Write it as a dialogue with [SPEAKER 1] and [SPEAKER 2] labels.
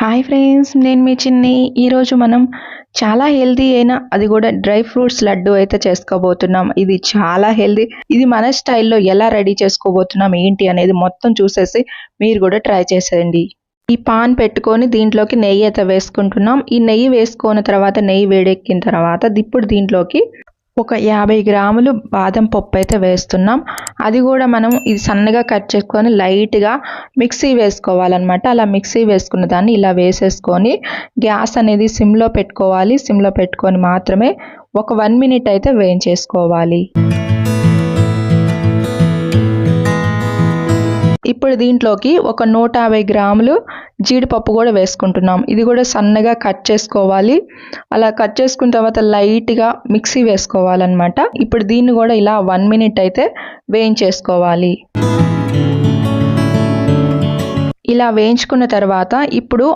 [SPEAKER 1] Hi friends, నేను మీ చిన్ని. ఈరోజు మనం చాలా హెల్తీ అయిన అది కూడా డ్రై ఫ్రూట్స్ లడ్డు అయితే చేసుకోబోతున్నాం. ఇది చాలా హెల్తీ. ఇది మన స్టైల్లో ఎలా రెడీ చేసుకోబోతున్నాం ఏంటి అనేది మొత్తం చూసేసి మీరు కూడా ట్రై చేసేయండి. ఈ పాన్ పెట్టుకొని దీంట్లోకి నెయ్యి అయితే వేసుకుంటున్నాం. ఈ నెయ్యి వేసుకున్న తర్వాత నెయ్యి వేడెక్కిన తర్వాత ఇప్పుడు దీంట్లోకి ఒక 50 గ్రాములు బాదం పప్పు అయితే వేస్తున్నాం. అది కూడా మనం ఇది సన్నగా కట్ చేసుకొని లైట్గా మిక్సీ వేసుకోవాలన్నమాట. అలా మిక్సీ వేసుకున్న దాన్ని ఇలా వేసేసుకొని గ్యాస్ అనేది సిమ్లో పెట్టుకోవాలి. సిమ్లో పెట్టుకొని మాత్రమే ఒక 1 మినిట్ అయితే వేయించేసుకోవాలి. ఇప్పుడు దీంట్లోకి ఒక 150 గ్రాములు జీడిపప్పు కూడా వేసుకుంటున్నాం. ఇది కూడా సన్నగా కట్ చేసుకోవాలి. అలా కట్ చేసుకున్న తర్వాత లైట్గా మిక్సీ వేసుకోవాలన్నమాట. ఇప్పుడు దీన్ని కూడా ఇలా 1 మినిట్ అయితే వేయించేసుకోవాలి. ఇలా వేయించుకున్న తర్వాత ఇప్పుడు